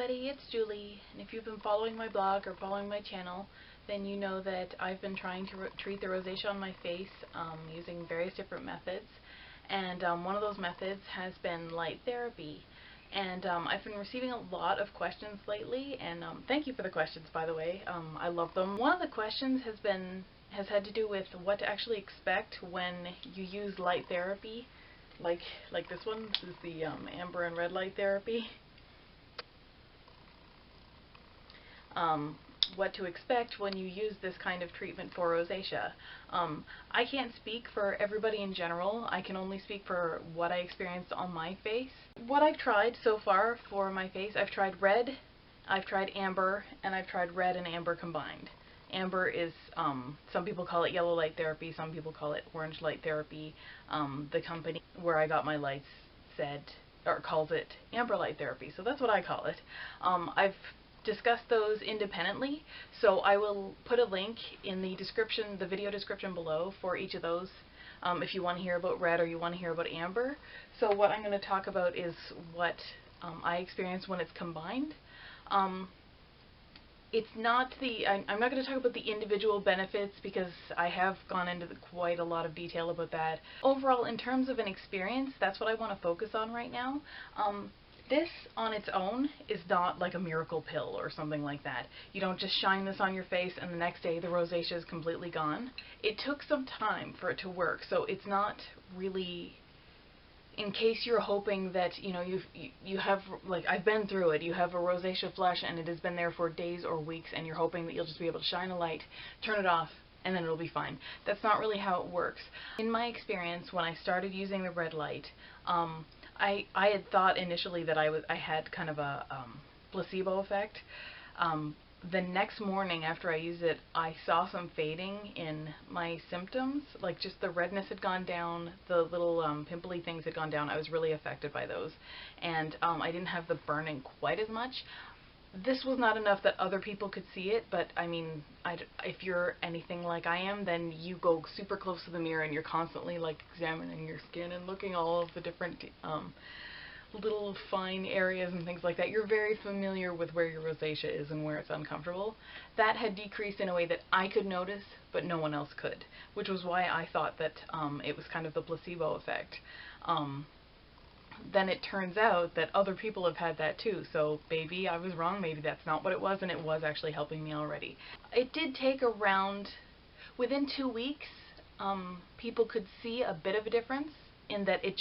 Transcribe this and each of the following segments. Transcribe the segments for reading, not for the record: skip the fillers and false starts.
everybody, it's Julie, and if you've been following my blog or following my channel, then you know that I've been trying to treat the rosacea on my face using various different methods, and one of those methods has been light therapy. And I've been receiving a lot of questions lately, and thank you for the questions, by the way. I love them. One of the questions has had to do with what to actually expect when you use light therapy, like this one. This is the amber and red light therapy. What to expect when you use this kind of treatment for rosacea. I can't speak for everybody in general. I can only speak for what I experienced on my face. What I've tried so far for my face, I've tried red, I've tried amber, and I've tried red and amber combined. Amber is, some people call it yellow light therapy, some people call it orange light therapy. The company where I got my lights calls it amber light therapy, so that's what I call it. I've discussed those independently, so I will put a link in the description, the video description below, for each of those if you want to hear about red or you want to hear about amber. So what I'm going to talk about is what I experience when it's combined. It's not I'm not going to talk about the individual benefits because I have gone into quite a lot of detail about that. Overall, in terms of an experience, that's what I want to focus on right now. This on its own is not like a miracle pill or something like that. You don't just shine this on your face and the next day the rosacea is completely gone. It took some time for it to work, so it's not really, in case you're hoping that, you know, you have, like, I've been through it, you have a rosacea flush and it has been there for days or weeks and you're hoping that you'll just be able to shine a light, turn it off, and then it'll be fine. That's not really how it works. In my experience, when I started using the red light, I had thought initially that I had kind of a placebo effect. The next morning after I used it, I saw some fading in my symptoms, like just the redness had gone down, the little pimply things had gone down. I was really affected by those, and I didn't have the burning quite as much. This was not enough that other people could see it, but I mean, if you're anything like I am, then you go super close to the mirror and you're constantly like examining your skin and looking all of the different little fine areas and things like that. You're very familiar with where your rosacea is and where it's uncomfortable. That had decreased in a way that I could notice, but no one else could, which was why I thought that it was kind of the placebo effect. Then it turns out that other people have had that too, so maybe I was wrong, maybe that's not what it was, and it was actually helping me already. It did take around, within 2 weeks, people could see a bit of a difference in that it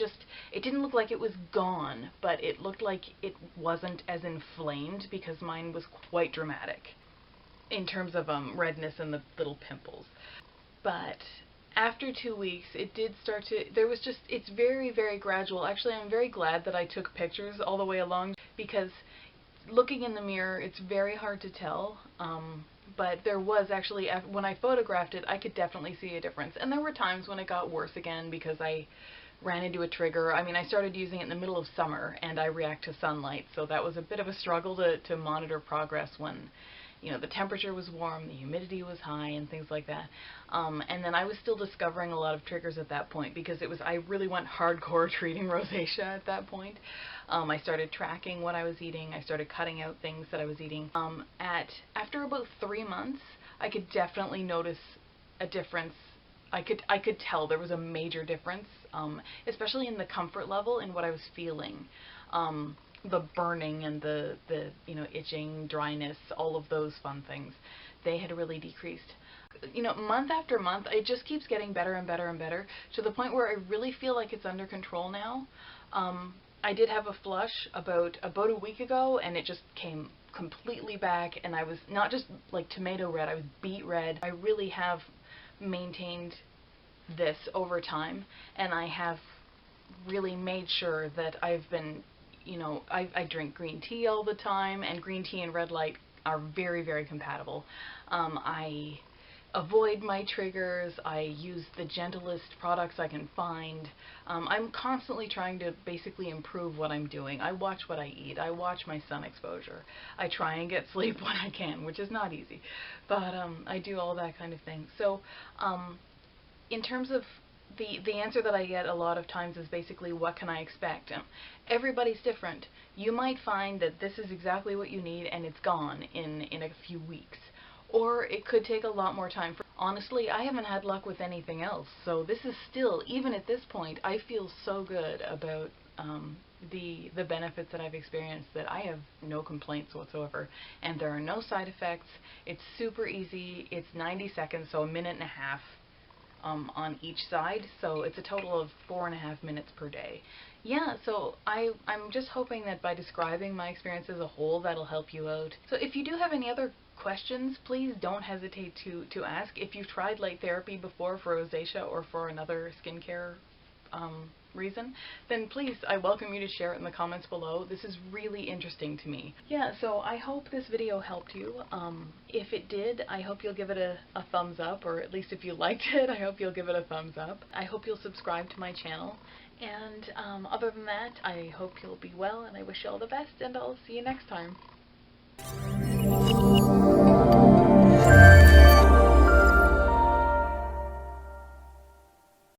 didn't look like it was gone, but it looked like it wasn't as inflamed, because mine was quite dramatic in terms of redness and the little pimples. But after 2 weeks, it did start to, it's very, very gradual. Actually, I'm very glad that I took pictures all the way along, because looking in the mirror, it's very hard to tell, but there was actually, when I photographed it, I could definitely see a difference. And there were times when it got worse again because I ran into a trigger. I mean, I started using it in the middle of summer, and I react to sunlight, so that was a bit of a struggle to monitor progress when, you know, the temperature was warm, the humidity was high, and things like that. And then I was still discovering a lot of triggers at that point, because I really went hardcore treating rosacea at that point. I started tracking what I was eating. I started cutting out things that I was eating. After about 3 months, I could definitely notice a difference. I could tell there was a major difference, especially in the comfort level in what I was feeling. The burning and the you know, itching, dryness, all of those fun things, they had really decreased. You know, month after month, it just keeps getting better and better and better, to the point where I really feel like it's under control now. I did have a flush about a week ago, and it just came completely back, and I was not just like tomato red, I was beet red. I really have maintained this over time, and I have really made sure that I've been, you know, I drink green tea all the time, and green tea and red light are very, very compatible. I avoid my triggers. I use the gentlest products I can find. I'm constantly trying to basically improve what I'm doing. I watch what I eat. I watch my sun exposure. I try and get sleep when I can, which is not easy, but I do all that kind of thing. So in terms of the answer that I get a lot of times is basically, what can I expect? Everybody's different. You might find that this is exactly what you need and it's gone in a few weeks. Or it could take a lot more time. Honestly, I haven't had luck with anything else, so this is still, even at this point, I feel so good about the benefits that I've experienced that I have no complaints whatsoever. And there are no side effects. It's super easy. It's 90 seconds, so a minute and a half on each side, so it's a total of 4.5 minutes per day. Yeah, so I'm just hoping that by describing my experience as a whole, that'll help you out. So if you do have any other questions, please don't hesitate to ask. If you've tried light therapy before for rosacea or for another skincare reason, then please, I welcome you to share it in the comments below. This is really interesting to me. Yeah, so I hope this video helped you. If it did, I hope you'll give it a thumbs up, or at least if you liked it, I hope you'll give it a thumbs up. I hope you'll subscribe to my channel. And other than that, I hope you'll be well, and I wish you all the best, and I'll see you next time.